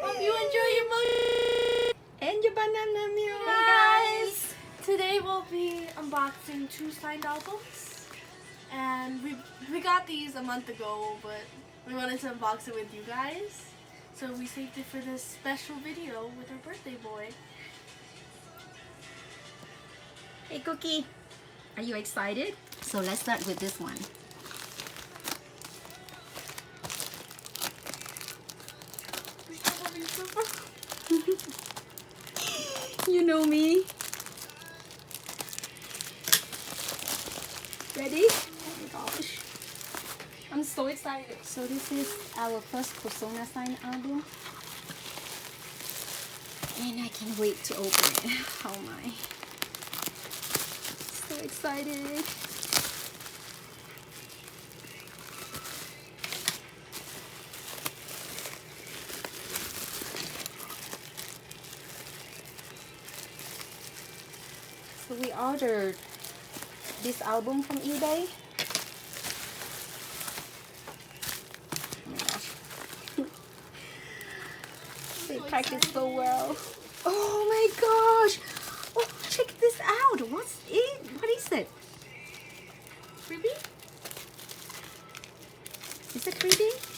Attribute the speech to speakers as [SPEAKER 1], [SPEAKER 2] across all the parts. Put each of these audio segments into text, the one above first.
[SPEAKER 1] Hope you enjoy your mug
[SPEAKER 2] And your banana milk.
[SPEAKER 1] guys. Today we'll be unboxing 2 signed albums, and we got these a month ago, but we wanted to unbox it with you guys, so we saved it for this special video with our birthday boy.
[SPEAKER 2] Hey Cookie, are you excited? So let's start with this one. You know me. Ready? Oh my gosh. I'm so excited. So this is our first Persona signed album. And I can't wait to open it. Oh my. So excited. So we ordered this album from eBay. Oh my gosh. They packed it so well. Oh my gosh. Oh, check this out. What's it? What is it?
[SPEAKER 1] Freebie?
[SPEAKER 2] Is it 3D?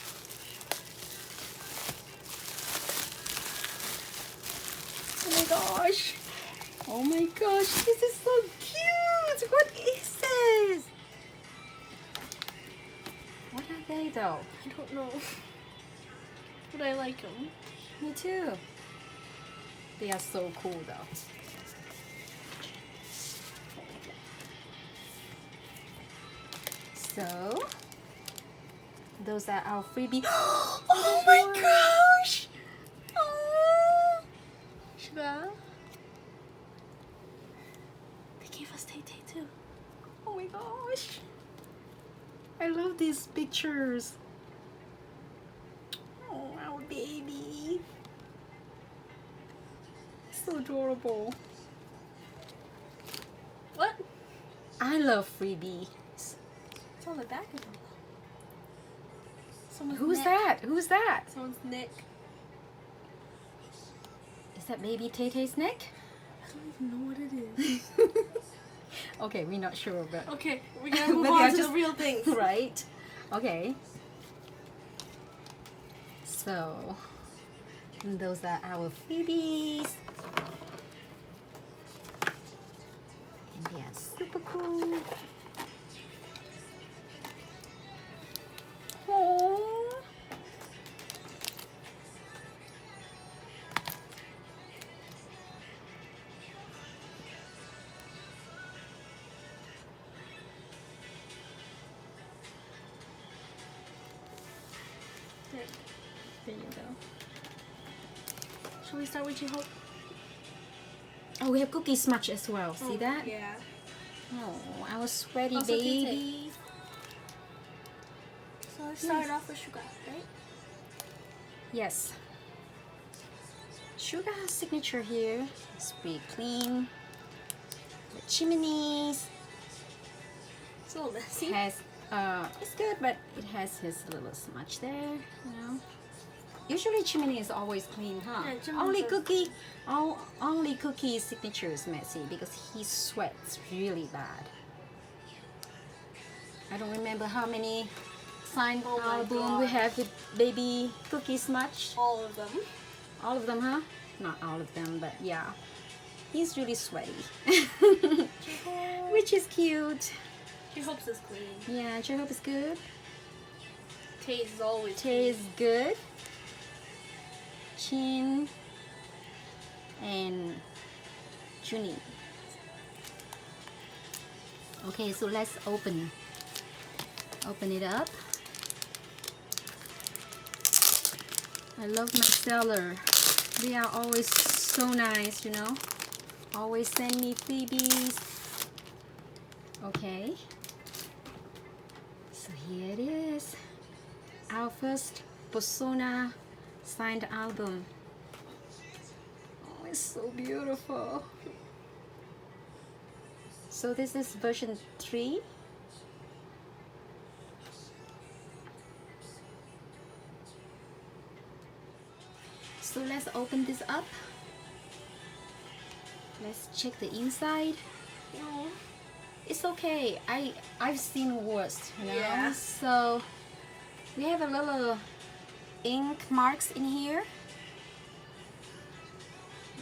[SPEAKER 2] Oh my gosh. Oh my gosh, this is so cute. What is this? What are they though?
[SPEAKER 1] I don't know, but I like them.
[SPEAKER 2] Me too. They are so cool though. So, those are our freebie. Oh my gosh! Oh,
[SPEAKER 1] Sugar. They gave us Tay Tay too.
[SPEAKER 2] oh my gosh! I love these pictures. Oh, our baby. So adorable.
[SPEAKER 1] What?
[SPEAKER 2] I love freebies.
[SPEAKER 1] It's on the back of them. Someone's
[SPEAKER 2] Who's
[SPEAKER 1] neck.
[SPEAKER 2] that? Who's that?
[SPEAKER 1] Someone's neck.
[SPEAKER 2] Is that baby Tay Tay's neck?
[SPEAKER 1] I don't even know what it is.
[SPEAKER 2] Okay, we're not sure, but
[SPEAKER 1] Okay, we gotta move
[SPEAKER 2] But
[SPEAKER 1] on
[SPEAKER 2] they are
[SPEAKER 1] to
[SPEAKER 2] just-
[SPEAKER 1] the real things.
[SPEAKER 2] right. Okay. So, those are our freebies. And they are super cool. Aww. There you go.
[SPEAKER 1] Shall we start with your hope?
[SPEAKER 2] Oh, we have cookie smudge as well. See that?
[SPEAKER 1] Yeah.
[SPEAKER 2] Oh, our sweaty
[SPEAKER 1] Also Tay Tay.
[SPEAKER 2] baby.
[SPEAKER 1] So let's start off with Sugar, right?
[SPEAKER 2] Yes. Sugar's signature here is pretty clean. The chimneys
[SPEAKER 1] It's a little messy.
[SPEAKER 2] has it's good, but it has his little smudge there. You know. Usually chimney is always clean, huh?
[SPEAKER 1] Yeah, chimneys
[SPEAKER 2] only
[SPEAKER 1] are-
[SPEAKER 2] cookie, only Cookie's signature is messy because he sweats really bad. I don't remember how many signed
[SPEAKER 1] Oh my
[SPEAKER 2] album we
[SPEAKER 1] God.
[SPEAKER 2] have with baby Cookie smudge.
[SPEAKER 1] All of them.
[SPEAKER 2] All of them, huh? Not all of them, but yeah. He's really sweaty. Which is cute.
[SPEAKER 1] She hopes it's clean.
[SPEAKER 2] Yeah, I hope it's good.
[SPEAKER 1] Tay is always
[SPEAKER 2] Tay is good. Chin and Junie. Okay, so let's open it up. I love my seller. They are always so nice, you know. Always send me freebies. Okay. So here it is. Our first Persona signed album. Oh, it's so beautiful. So this is version 3. So let's open this up. Let's check the inside.
[SPEAKER 1] Oh.
[SPEAKER 2] It's okay. I've seen worse, you know.
[SPEAKER 1] Yeah.
[SPEAKER 2] So we have a little ink marks in here.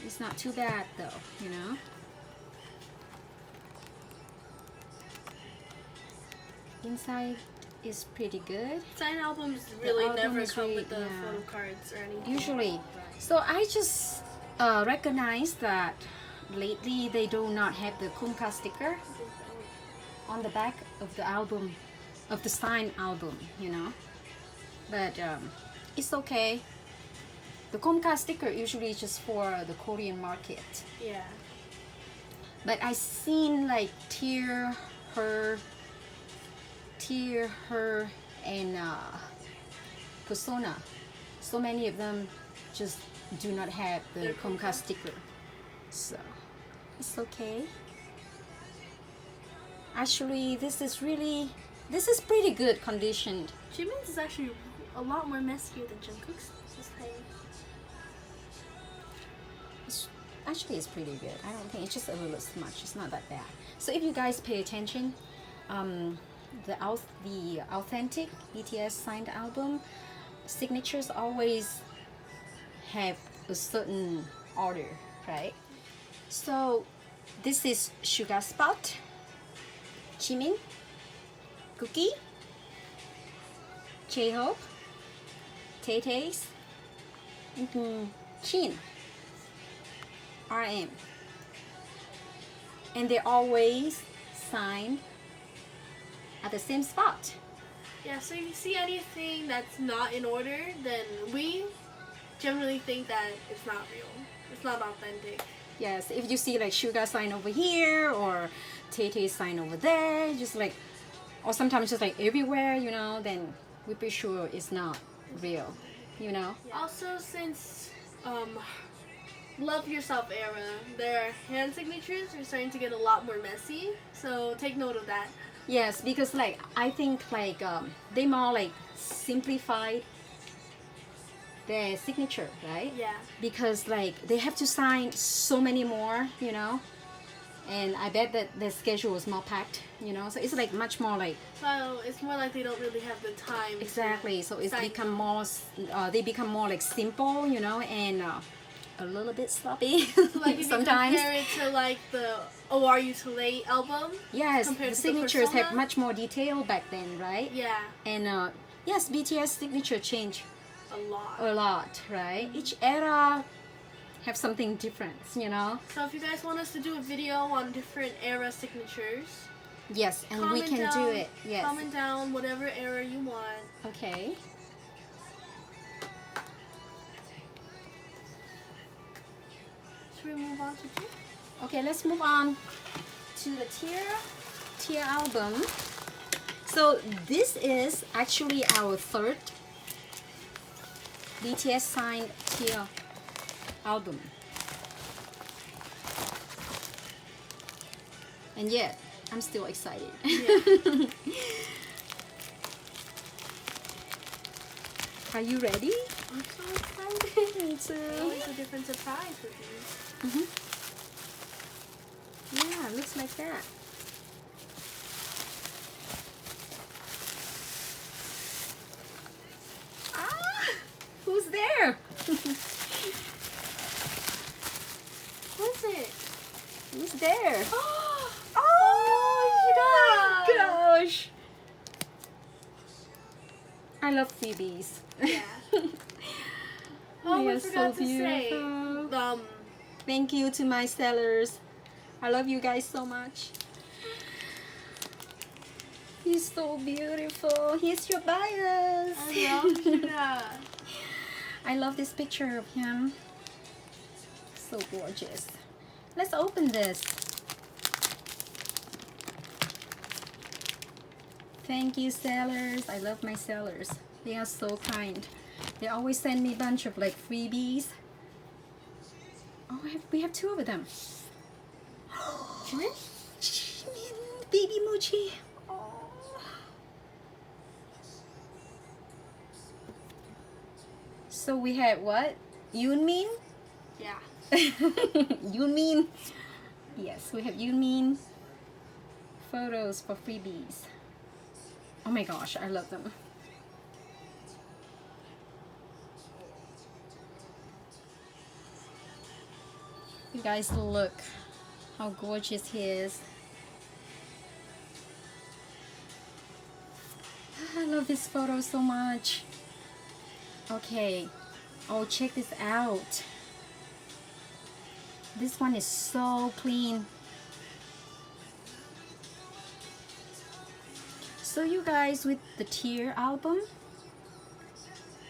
[SPEAKER 2] It's not too bad though, you know. Inside is pretty good.
[SPEAKER 1] Signed albums really
[SPEAKER 2] album
[SPEAKER 1] never
[SPEAKER 2] is
[SPEAKER 1] come
[SPEAKER 2] really-
[SPEAKER 1] with the
[SPEAKER 2] yeah.
[SPEAKER 1] photo cards or anything.
[SPEAKER 2] Usually. So I just recognize that lately they do not have the Kumka sticker on the back of the album, of the signed album, you know. But it's okay. The Kumka sticker usually is just for the Korean market.
[SPEAKER 1] Yeah.
[SPEAKER 2] But I seen like Tear Her, and Persona. So many of them just do not have the
[SPEAKER 1] Their
[SPEAKER 2] Kumka
[SPEAKER 1] Kumka.
[SPEAKER 2] sticker. So it's okay. Actually, this is pretty good conditioned.
[SPEAKER 1] Jimin's is actually a lot more messier than Jungkook's this time.
[SPEAKER 2] Actually, it's pretty good. I don't think it's just a little smudge. It's not that bad. So if you guys pay attention, the authentic BTS signed album signatures always have a certain order, right? So this is Sugar Spot, Jimin, Cookie, J-Hope, Tay-Tays, and Chin, RM. And they always signed at the same spot.
[SPEAKER 1] Yeah, so if you see anything that's not in order, then we generally think that it's not real. It's not authentic.
[SPEAKER 2] Yes, if you see like Sugar sign over here or Tay-Tay sign over there, just like, or sometimes just like everywhere, you know, then we're pretty sure it's not real, you know.
[SPEAKER 1] Also, since Love Yourself era, their hand signatures are starting to get a lot more messy. So take note of that.
[SPEAKER 2] Yes, because like I think like they more like simplified their signature, right?
[SPEAKER 1] Yeah.
[SPEAKER 2] Because like they have to sign so many more, you know, and I bet that the schedule is more packed, you know, so it's like much more like
[SPEAKER 1] So it's more like they don't really have the time.
[SPEAKER 2] exactly. So it's
[SPEAKER 1] sign
[SPEAKER 2] become more they become more like simple, you know, and a little bit sloppy
[SPEAKER 1] So like if
[SPEAKER 2] sometimes.
[SPEAKER 1] you compare it to like the Oh Are You Too Late album.
[SPEAKER 2] Yes,
[SPEAKER 1] compared
[SPEAKER 2] the
[SPEAKER 1] to
[SPEAKER 2] signatures have
[SPEAKER 1] Persona.
[SPEAKER 2] much more detail back then, right?
[SPEAKER 1] Yeah,
[SPEAKER 2] And yes, BTS signature changed
[SPEAKER 1] a lot.
[SPEAKER 2] a lot, right? Each era have something different, you know.
[SPEAKER 1] So if you guys want us to do a video on different era signatures,
[SPEAKER 2] Yes, and we
[SPEAKER 1] comment
[SPEAKER 2] can
[SPEAKER 1] down,
[SPEAKER 2] do it. Yes.
[SPEAKER 1] Comment down whatever era you want.
[SPEAKER 2] Okay.
[SPEAKER 1] Should we move on to two?
[SPEAKER 2] Okay, let's move on to the Tear album. So this is actually our third BTS signed Tear album. And yet, I'm still excited.
[SPEAKER 1] Yeah.
[SPEAKER 2] Are you ready?
[SPEAKER 1] I'm so excited.
[SPEAKER 2] Me too.
[SPEAKER 1] Always a different surprise with these.
[SPEAKER 2] Yeah, looks like that. Ah! Who's there?
[SPEAKER 1] What's it?
[SPEAKER 2] Who's there?
[SPEAKER 1] Oh,
[SPEAKER 2] my gosh! I love Phoebe's.
[SPEAKER 1] Yeah. Oh,
[SPEAKER 2] They
[SPEAKER 1] we
[SPEAKER 2] are
[SPEAKER 1] forgot
[SPEAKER 2] so
[SPEAKER 1] to say.
[SPEAKER 2] beautiful. Thank you to my sellers. I love you guys so much. He's so beautiful. He's your bias.
[SPEAKER 1] I love Suga.
[SPEAKER 2] I love this picture of him. So gorgeous. Let's open this. Thank you, sellers. I love my sellers. They are so kind. They always send me a bunch of like freebies. Oh, we have two of them.
[SPEAKER 1] Jimin?
[SPEAKER 2] Jimin, baby Mochi. Oh. So we had what? Yoonmin?
[SPEAKER 1] Yeah.
[SPEAKER 2] Yoonmin. Yes, we have Yoonmin photos for freebies. Oh my gosh, I love them. You guys look how gorgeous he is. I love this photo so much. Okay, oh, check this out. This one is so clean. So you guys, with the Tear album,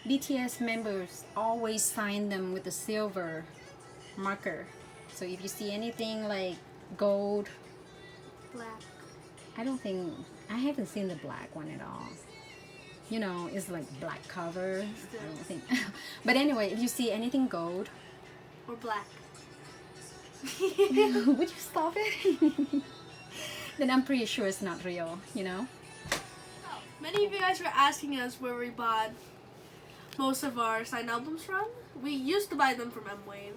[SPEAKER 2] BTS members always sign them with a silver marker. So if you see anything like gold,
[SPEAKER 1] Black.
[SPEAKER 2] I haven't seen the black one at all. You know, it's like black cover. I don't think. But anyway, if you see anything gold
[SPEAKER 1] Or black.
[SPEAKER 2] would you stop it? Then I'm pretty sure it's not real, you know?
[SPEAKER 1] Many of you guys were asking us where we bought most of our signed albums from. We used to buy them from M-Wave,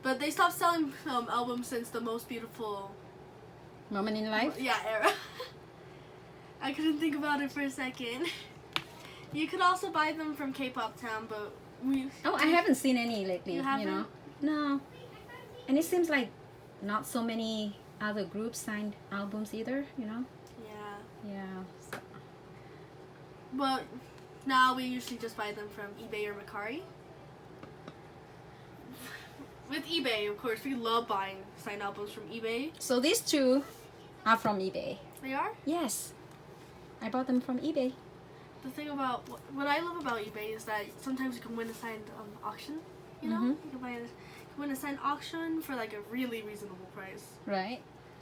[SPEAKER 1] but they stopped selling albums since the Most Beautiful
[SPEAKER 2] Moment in life?
[SPEAKER 1] Yeah, era. I couldn't think about it for a second. You could also buy them from K-Pop Town, but we...
[SPEAKER 2] Oh, I haven't seen any lately,
[SPEAKER 1] You haven't?
[SPEAKER 2] know? No. And it seems like not so many other groups signed albums either, you know?
[SPEAKER 1] Yeah.
[SPEAKER 2] Yeah. So.
[SPEAKER 1] But now we usually just buy them from eBay or Mercari. With eBay, of course, we love buying signed albums from eBay.
[SPEAKER 2] So these two are from eBay.
[SPEAKER 1] They are?
[SPEAKER 2] Yes. I bought them from eBay.
[SPEAKER 1] The thing about what I love about eBay is that sometimes you can win a signed auction. You know,
[SPEAKER 2] Mhm.
[SPEAKER 1] you can win a signed auction for like a really reasonable price.
[SPEAKER 2] Right?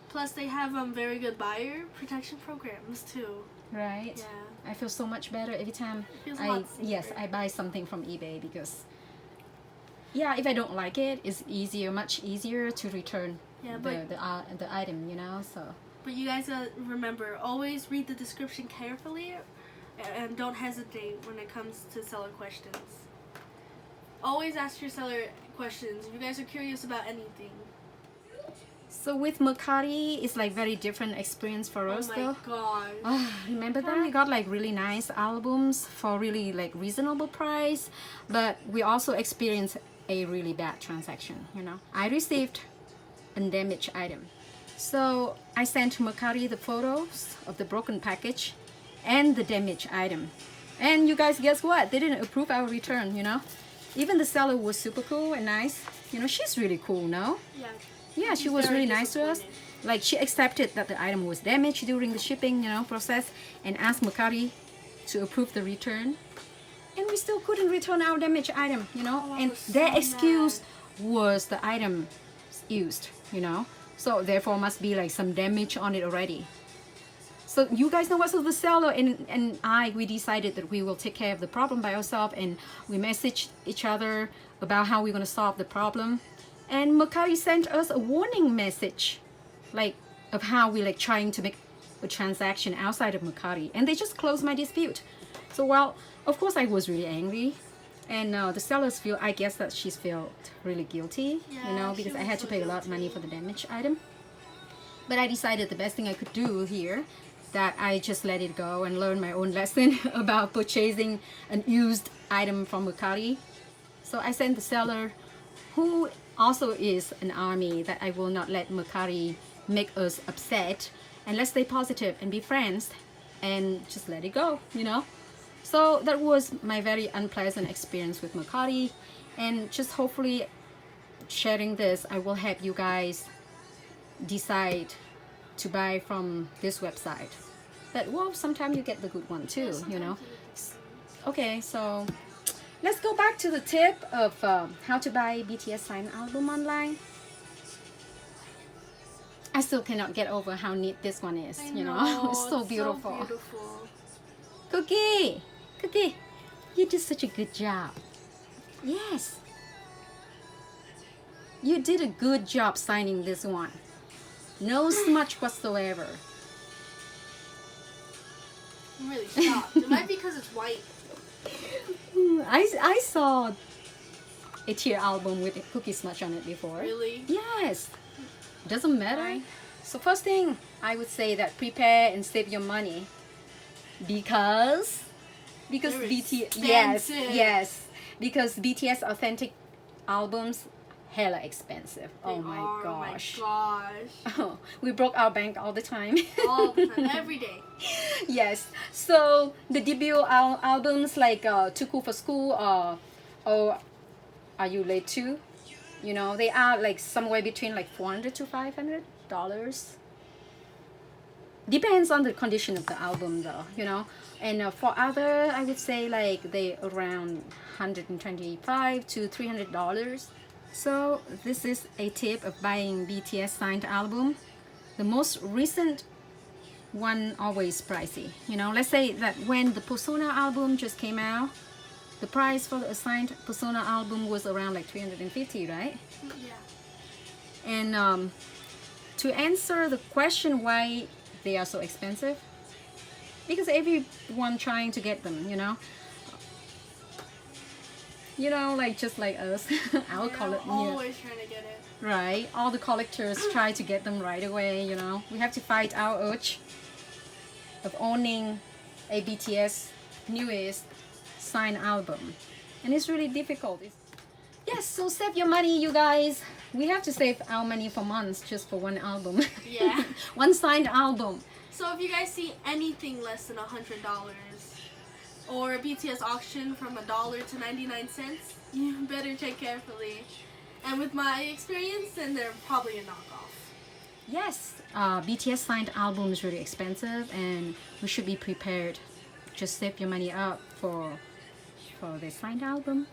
[SPEAKER 1] Plus, they have very good buyer protection programs too.
[SPEAKER 2] Right.
[SPEAKER 1] Yeah,
[SPEAKER 2] I feel so much better every time
[SPEAKER 1] it feels a lot safer.
[SPEAKER 2] I buy something from eBay because yeah, if I don't like it, it's much easier to return
[SPEAKER 1] Yeah, but
[SPEAKER 2] the item, you know. So
[SPEAKER 1] but you guys remember, always read the description carefully, and don't hesitate when it comes to seller questions. Always ask your seller questions if you guys are curious about anything.
[SPEAKER 2] so with Mercari, it's like very different experience for us
[SPEAKER 1] Oh
[SPEAKER 2] though.
[SPEAKER 1] my god.
[SPEAKER 2] Oh, remember that? We got like really nice albums for really like reasonable price, but we also experienced a really bad transaction, you know. I received a damaged item. So I sent to Mercari the photos of the broken package and the damaged item. And you guys, guess what? They didn't approve our return, you know. Even the seller was super cool and nice. You know, she's really cool, no?
[SPEAKER 1] Yeah.
[SPEAKER 2] Yeah, she was really nice to us. Like, she accepted that the item was damaged during the shipping, you know, process, and asked Mercari to approve the return. And we still couldn't return our damaged item, you know.
[SPEAKER 1] Oh, I
[SPEAKER 2] and
[SPEAKER 1] was so
[SPEAKER 2] their excuse
[SPEAKER 1] mad.
[SPEAKER 2] was the item used, you know. So therefore must be like some damage on it already. So you guys know what? So the seller and we decided that we will take care of the problem by ourselves, and we messaged each other about how we're going to solve the problem. And Mercari sent us a warning message, like of how we like trying to make a transaction outside of Mercari, and they just closed my dispute. So well, of course I was really angry, and the sellers feel, I guess that she's felt really guilty,
[SPEAKER 1] Yeah,
[SPEAKER 2] you know,
[SPEAKER 1] she
[SPEAKER 2] because I
[SPEAKER 1] was
[SPEAKER 2] had to
[SPEAKER 1] so
[SPEAKER 2] pay a lot of money
[SPEAKER 1] guilty.
[SPEAKER 2] for the damaged item. But I decided the best thing I could do here, that I just let it go and learn my own lesson about purchasing an used item from Mercari. So I sent the seller, who also is an army, that I will not let Mercari make us upset, and let's stay positive and be friends and just let it go, you know. So that was my very unpleasant experience with Mercari, and just hopefully sharing this, I will help you guys decide to buy from this website. But well, sometimes you get the good one too, you know. Okay, so let's go back to the tip of how to buy BTS signed album online. I still cannot get over how neat this one is, you know. It's so beautiful.
[SPEAKER 1] So beautiful.
[SPEAKER 2] Cookie, you did such a good job. Yes, you did a good job signing this one. No smudge whatsoever.
[SPEAKER 1] I'm really shocked. It might be because it's white.
[SPEAKER 2] I saw a tier album with Cookie Smudge on it before.
[SPEAKER 1] Really?
[SPEAKER 2] Yes. Doesn't matter.
[SPEAKER 1] Right.
[SPEAKER 2] So first thing, I would say that prepare and save your money because
[SPEAKER 1] They're
[SPEAKER 2] BTS,
[SPEAKER 1] expensive.
[SPEAKER 2] yes, because BTS authentic albums hella expensive.
[SPEAKER 1] They
[SPEAKER 2] Oh my
[SPEAKER 1] are,
[SPEAKER 2] gosh.
[SPEAKER 1] Oh my gosh.
[SPEAKER 2] We broke our bank all the time.
[SPEAKER 1] All the time, every day.
[SPEAKER 2] Yes. So the debut albums like Too Cool for School or Are You Late Too? You know, they are like somewhere between like $400 to $500. Depends on the condition of the album though, you know. And for other, I would say like they around $125 to $300. So this is a tip of buying BTS signed album. The most recent one always pricey. You know, let's say that when the Persona album just came out, the price for the assigned Persona album was around like 350, right?
[SPEAKER 1] Yeah.
[SPEAKER 2] And to answer the question why they are so expensive, because everyone trying to get them, you know, like just like us, I'll call it,
[SPEAKER 1] Always trying to get it.
[SPEAKER 2] right? All the collectors try to get them right away, you know. We have to fight our urge of owning a BTS newest signed album, and it's really difficult. Yes, so save your money, you guys. We have to save our money for months just for one album.
[SPEAKER 1] Yeah.
[SPEAKER 2] One signed album.
[SPEAKER 1] So if you guys see anything less than $100 or a BTS auction from $1 to 99 cents, you better check carefully. And with my experience, then they're probably a knockoff.
[SPEAKER 2] Yes, BTS signed album is really expensive, and we should be prepared. Just save your money up for the signed album.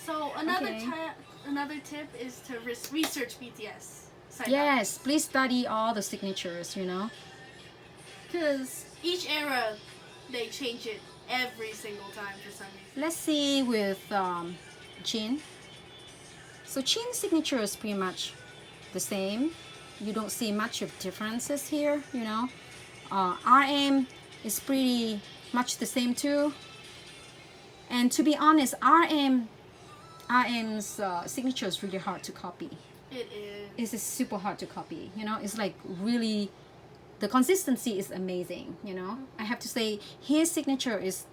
[SPEAKER 1] So
[SPEAKER 2] Okay.
[SPEAKER 1] another tip is to research BTS.
[SPEAKER 2] Yes, please study all the signatures, you know.
[SPEAKER 1] Because each era, they change it every single time for some reason.
[SPEAKER 2] Let's see with Jin. So Jin's signature is pretty much the same. You don't see much of differences here, you know. RM is pretty much the same too. And to be honest, RM's signature is really hard to copy.
[SPEAKER 1] It is.
[SPEAKER 2] It's super hard to copy, you know. It's like really, the consistency is amazing, you know. I have to say his signature is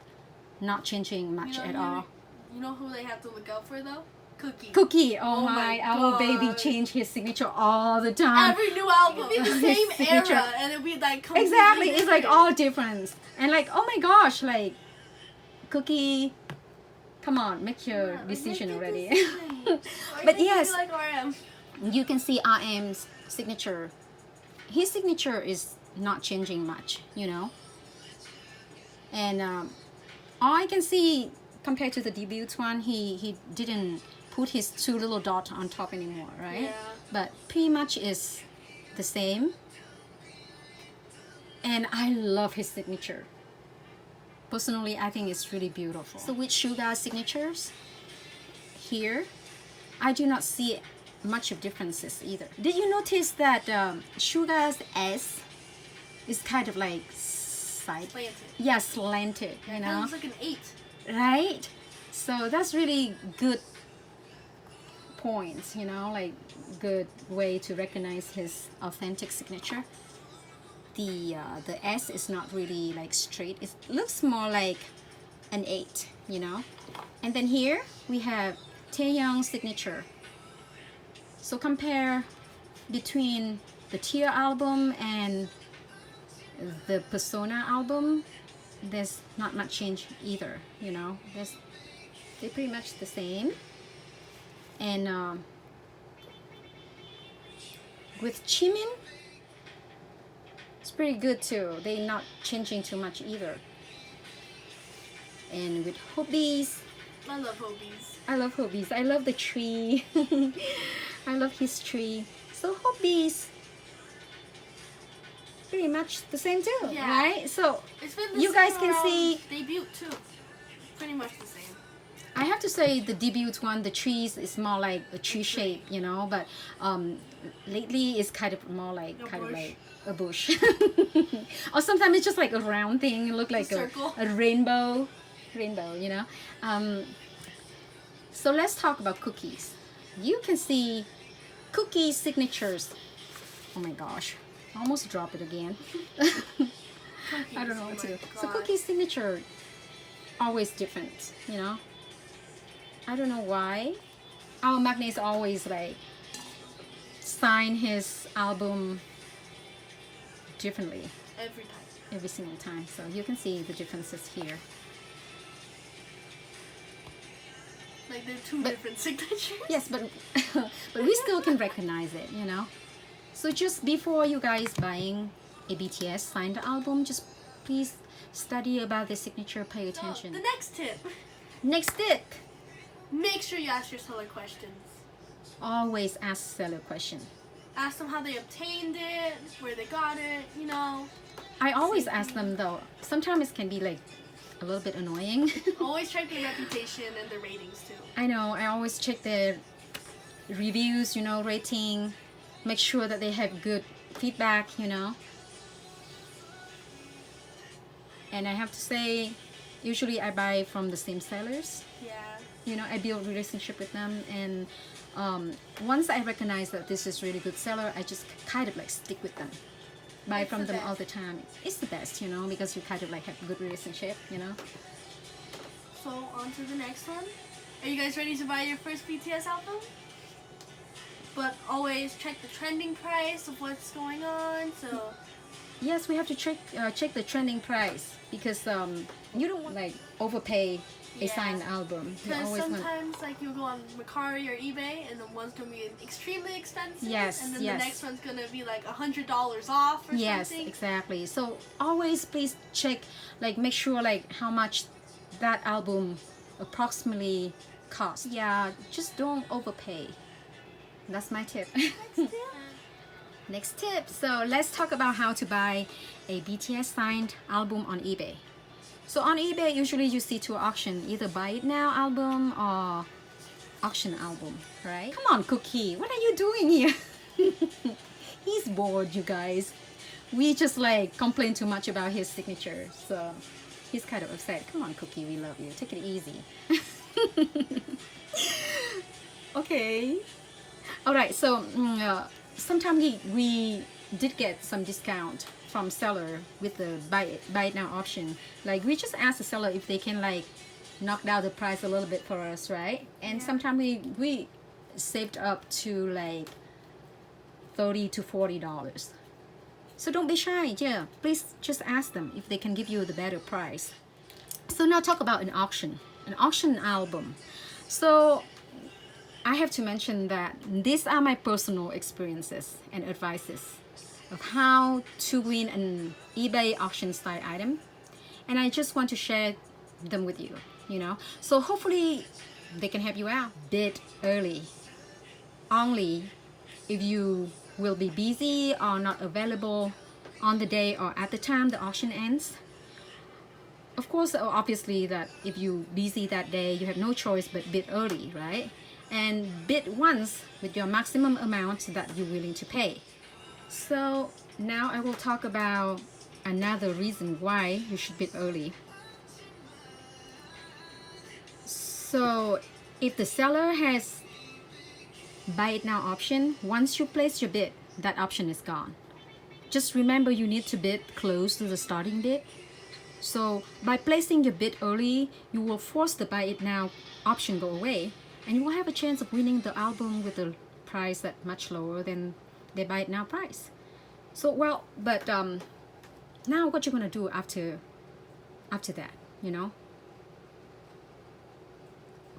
[SPEAKER 2] not changing much at all.
[SPEAKER 1] You know who they have to look out for though?
[SPEAKER 2] Cookie, oh
[SPEAKER 1] my
[SPEAKER 2] my, our
[SPEAKER 1] God.
[SPEAKER 2] baby changed his signature all the time.
[SPEAKER 1] Every new album will be the
[SPEAKER 2] His
[SPEAKER 1] same
[SPEAKER 2] signature.
[SPEAKER 1] era, and it'll be like completely
[SPEAKER 2] Exactly, it's like
[SPEAKER 1] different.
[SPEAKER 2] all different. And like, oh my gosh, like, Cookie, come on, make your
[SPEAKER 1] Yeah,
[SPEAKER 2] decision
[SPEAKER 1] make a
[SPEAKER 2] already.
[SPEAKER 1] decision. Or
[SPEAKER 2] But
[SPEAKER 1] maybe
[SPEAKER 2] yes,
[SPEAKER 1] like RM.
[SPEAKER 2] you can see RM's signature. His signature is not changing much, you know. And all I can see compared to the debut one, he didn't put his two little dots on top anymore, right?
[SPEAKER 1] Yeah.
[SPEAKER 2] But pretty much is the same. And I love his signature. Personally, I think it's really beautiful. So with Suga's signatures here, I do not see much of differences either. Did you notice that Suga's S is kind of like
[SPEAKER 1] Slanted.
[SPEAKER 2] yeah, slanted,
[SPEAKER 1] Yeah,
[SPEAKER 2] you
[SPEAKER 1] it
[SPEAKER 2] know,
[SPEAKER 1] looks like an 8.
[SPEAKER 2] right? So that's really good points, you know, like good way to recognize his authentic signature. The S is not really like straight. It looks more like an 8, you know. And then here we have Taehyung's signature. So compare between the Tear album and the Persona album. There's not much change either, you know. They're pretty much the same. And with Jimin, it's pretty good too. They're not changing too much either. And with Hobbies,
[SPEAKER 1] I love Hobies.
[SPEAKER 2] I love Hobbies. I love the tree. I love his tree. So Hobbies, pretty much the same too,
[SPEAKER 1] Yeah.
[SPEAKER 2] right? So
[SPEAKER 1] It's been the
[SPEAKER 2] you
[SPEAKER 1] same
[SPEAKER 2] guys can
[SPEAKER 1] around
[SPEAKER 2] see.
[SPEAKER 1] debut too. Pretty much the same.
[SPEAKER 2] I have to say the debut one, the trees is more like a tree shape, you know, but lately it's kind of more like a bush. Or sometimes it's just like a round thing, look like
[SPEAKER 1] circle.
[SPEAKER 2] a rainbow, you know. So let's talk about cookies. You can see cookie signatures. Oh my gosh, I almost dropped it again. I don't know what to do. So cookie signature always different, you know. I don't know why. Our Magnus always like sign his album differently every single time. So you can see the differences here.
[SPEAKER 1] Like they're two different signatures.
[SPEAKER 2] Yes, but but we still can recognize it, you know. So just before you guys buying a BTS signed album, just please study about the signature, pay attention.
[SPEAKER 1] The next tip.
[SPEAKER 2] Next tip.
[SPEAKER 1] Make sure you ask your seller questions.
[SPEAKER 2] Always ask seller question.
[SPEAKER 1] Ask them how they obtained it, where they got it, you know.
[SPEAKER 2] I always ask them though. Sometimes it can be like a little bit annoying.
[SPEAKER 1] Always check their reputation and their ratings too.
[SPEAKER 2] I know. I always check their reviews, you know, rating. Make sure that they have good feedback, you know. And I have to say, usually I buy from the same sellers.
[SPEAKER 1] Yeah.
[SPEAKER 2] You know, I build relationship with them, and once I recognize that this is really good seller, I just kind of like stick with them. Buy from them all the time. It's the best, you know, because you kind of like have a good relationship, you know.
[SPEAKER 1] So on to the next one. Are you guys ready to buy your first BTS album? But always check the trending price of what's going on. So
[SPEAKER 2] yes, we have to check the trending price, because you don't want like overpay a signed album.
[SPEAKER 1] Because sometimes like you go on Mercari or eBay and the one's gonna be extremely expensive.
[SPEAKER 2] Yes,
[SPEAKER 1] and then the next one's gonna be like $100 off or something.
[SPEAKER 2] Yes, exactly. So always please check, like make sure like how much that album approximately costs. Yeah, just don't overpay. That's my tip. Next tip. So let's talk about how to buy a BTS signed album on eBay. So on eBay, usually you see two options, either buy it now album or auction album, right? Come on, Cookie, what are you doing here? He's bored, you guys. We just like complain too much about his signature, so he's kind of upset. Come on, Cookie, we love you. Take it easy. Okay. All right, so sometimes we did get some discount from seller with the buy it now option. Like we just ask the seller if they can like knock down the price a little bit for us, right? And sometimes we saved up to like $30 to $40. So don't be shy. Yeah, please just ask them if they can give you the better price. So now talk about an auction album. So I have to mention that these are my personal experiences and advices of how to win an eBay auction style item, and I just want to share them with you, you know. So hopefully they can help you out. Bid early only if you will be busy or not available on the day or at the time the auction ends. Of course, obviously that if you're busy that day, you have no choice but bid early, right? And bid once with your maximum amount that you're willing to pay. So now I will talk about another reason why you should bid early. So if the seller has buy it now option, once you place your bid, that option is gone. Just remember you need to bid close to the starting bid. So by placing your bid early, you will force the buy it now option go away, and you will have a chance of winning the album with a price that much lower than the buy it now price. So well, but now what you're gonna do after that, you know?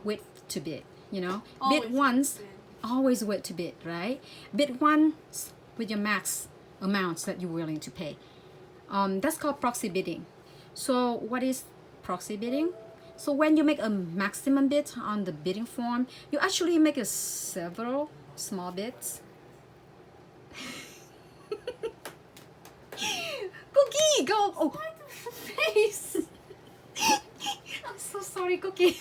[SPEAKER 2] Wait to bid, you know?
[SPEAKER 1] Always
[SPEAKER 2] bid once, always wait to bid, right? Bid once with your max amounts that you're willing to pay. That's called proxy bidding. So what is proxy bidding? So when you make a maximum bid on the bidding form, you actually make several small bids. Cookie, go! Oh, face! I'm so sorry, Cookie.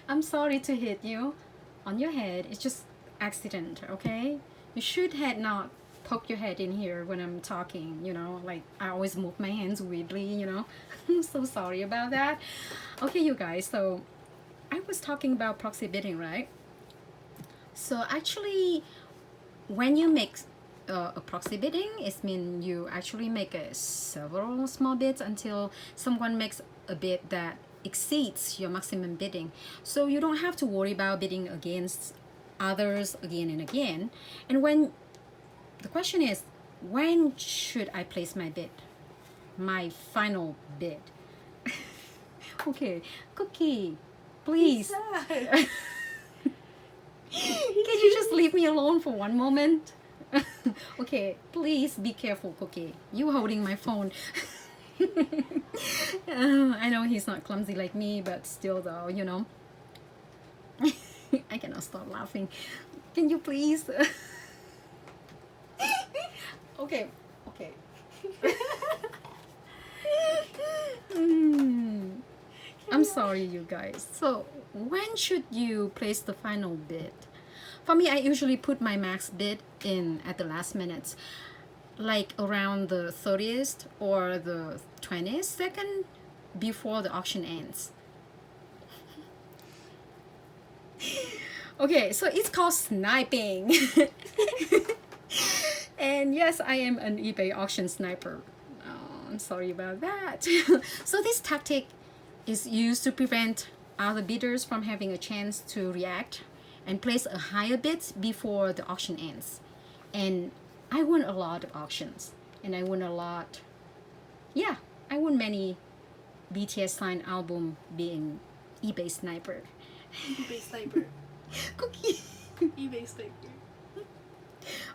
[SPEAKER 2] I'm sorry to hit you on your head. It's just accident, okay? You should had not poke your head in here when I'm talking, you know, like I always move my hands weirdly, you know. I'm so sorry about that. Okay, you guys, so I was talking about proxy bidding, right? So actually, when you make a proxy bidding, it means you actually make several small bids until someone makes a bid that exceeds your maximum bidding. So you don't have to worry about bidding against others again and again. And when the question is, when should I place my bid? My final bid. Okay, Cookie, please. Can you just leave me alone for one moment? Okay, please be careful, Cookie. You holding my phone. I know he's not clumsy like me, but still though, you know. I cannot stop laughing. Can you please? Okay, okay. I'm sorry, you guys. So, when should you place the final bid? For me, I usually put my max bid in at the last minutes, like around the 30th or the 20th second before the auction ends. Okay, so it's called sniping. And yes, I am an eBay auction sniper. Oh, I'm sorry about that. So this tactic is used to prevent other bidders from having a chance to react and place a higher bid before the auction ends. And I won a lot of auctions, and I won a lot. Yeah, I won many BTS signed album being eBay sniper.
[SPEAKER 1] eBay sniper.
[SPEAKER 2] Cookie.
[SPEAKER 1] eBay sniper.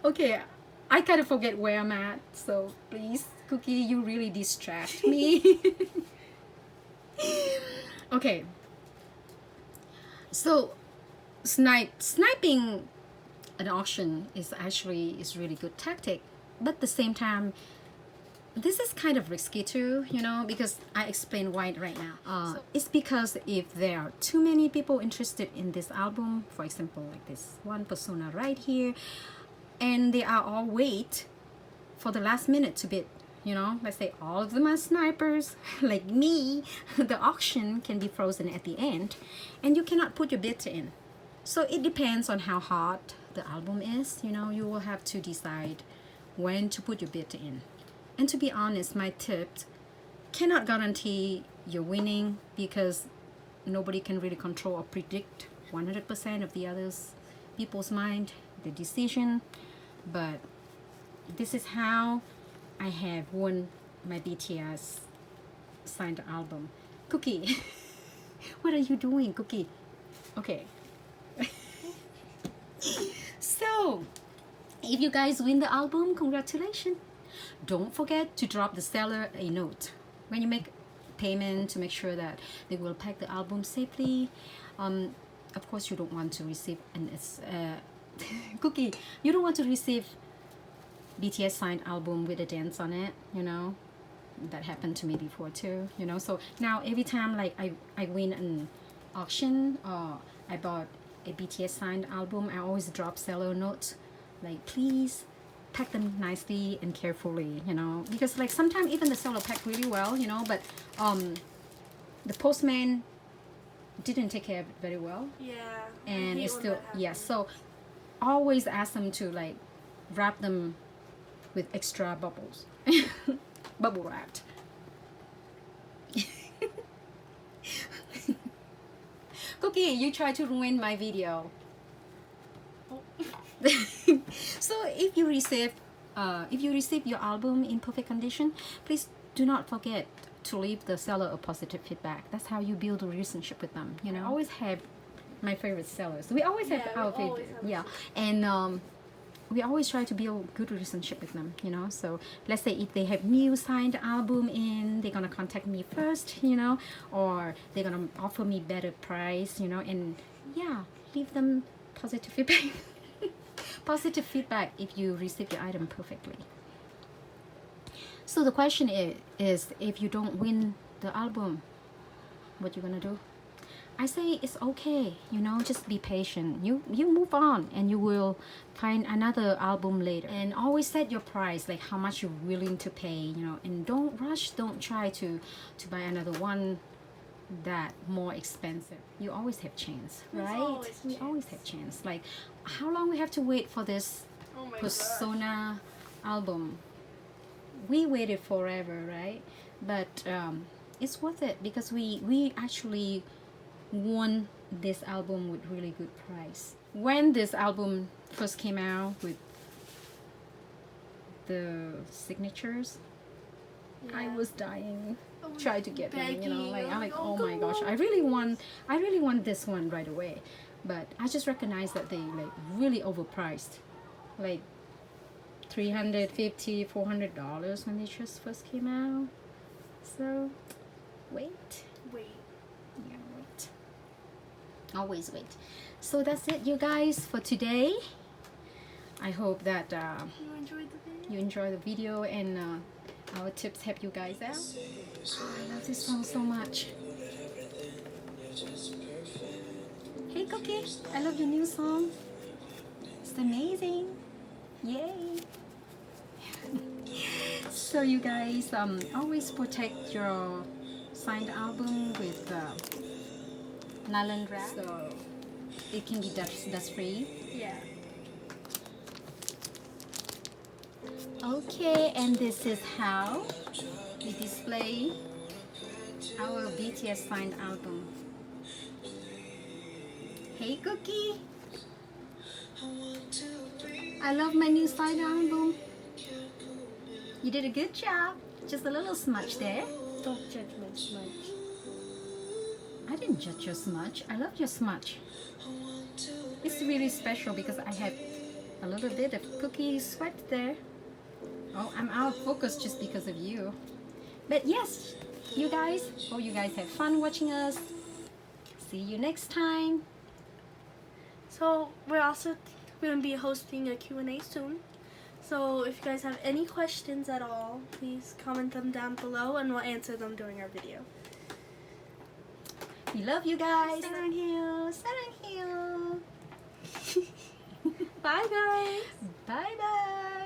[SPEAKER 2] Okay, I kind of forget where I'm at, so please, Cookie, you really distract me. Okay, so sniping an auction is really good tactic, but at the same time, this is kind of risky too, you know, because I explain why right now. It's because if there are too many people interested in this album, for example, like this one persona right here, and they are all wait for the last minute to bid, you know, let's say all of them are snipers like me, the auction can be frozen at the end and you cannot put your bid in. So it depends on how hot the album is, you know, you will have to decide when to put your bid in. And to be honest, my tips cannot guarantee you're winning because nobody can really control or predict 100% of the others people's mind, the decision. But this is how I have won my BTS signed album. Cookie, what are you doing, Cookie? Okay. So, if you guys win the album, congratulations. Don't forget to drop the seller a note when you make payment to make sure that they will pack the album safely. Of course, you don't want to receive Cookie, you don't want to receive BTS signed album with a dance on it, you know. That happened to me before too, you know. So now every time like I win an auction or I bought a BTS signed album, I always drop seller notes like, please pack them nicely and carefully, you know, because like sometimes even the seller packed really well, you know, but the postman didn't take care of it very well.
[SPEAKER 1] Yeah.
[SPEAKER 2] And it's still, yeah, so always ask them to like wrap them with extra bubbles. Bubble wrapped. Cookie, you try to ruin my video. So if you receive your album in perfect condition, please do not forget to leave the seller a positive feedback. That's how you build a relationship with them, you know. I always have my favorite sellers. We always have our favorite, and we always try to build good relationship with them, you know. So let's say if they have new signed album in, they're gonna contact me first, you know, or they're gonna offer me better price, you know, and yeah, leave them positive feedback. Positive feedback if you receive the item perfectly. So the question is if you don't win the album, what you gonna do? I say it's okay, you know, just be patient. You move on and you will find another album later. And always set your price, like how much you're willing to pay, you know, and don't rush, don't try to buy another one that more expensive, you always have chance,
[SPEAKER 1] There's
[SPEAKER 2] right?
[SPEAKER 1] always
[SPEAKER 2] We
[SPEAKER 1] chance.
[SPEAKER 2] always have chance. Like, how long we have to wait for this
[SPEAKER 1] Oh my god.
[SPEAKER 2] Persona album? We waited forever, right? But it's worth it because we actually won this album with really good price. When this album first came out with the signatures, I
[SPEAKER 1] Yeah.
[SPEAKER 2] was dying.
[SPEAKER 1] I was
[SPEAKER 2] Try to get one, you know,
[SPEAKER 1] begging.
[SPEAKER 2] like I'm like,
[SPEAKER 1] Oh,
[SPEAKER 2] oh my
[SPEAKER 1] come
[SPEAKER 2] gosh,
[SPEAKER 1] on,
[SPEAKER 2] I really want this one right away. But I just recognized that they like really overpriced, like $350, $400 when they just first came out. So wait.
[SPEAKER 1] Wait.
[SPEAKER 2] Yeah, wait. Always wait. So that's it, you guys, for today. I hope that
[SPEAKER 1] You enjoyed the video?
[SPEAKER 2] you enjoy the video and our tips help you guys out. I love this song so much. Hey Cookie, I love your new song. It's amazing. Yay. So you guys always protect your signed album with nylon wrap so it can be dust free.
[SPEAKER 1] Yeah.
[SPEAKER 2] Okay, and this is how we display our BTS signed album. Hey Cookie, I love my new signed album. You did a good job. Just a little smudge there.
[SPEAKER 1] Don't judge my smudge.
[SPEAKER 2] I didn't judge your smudge. I love your smudge. It's really special because I have a little bit of Cookie sweat there. Oh, I'm out of focus just because of you. But yes, you guys, hope you guys have fun watching us. See you next time.
[SPEAKER 1] So we're also going to be hosting a Q&A soon. So if you guys have any questions at all, please comment them down below and we'll answer them during our video.
[SPEAKER 2] We love you guys. 사랑해요. 사랑해요.
[SPEAKER 1] Bye guys.
[SPEAKER 2] Bye bye.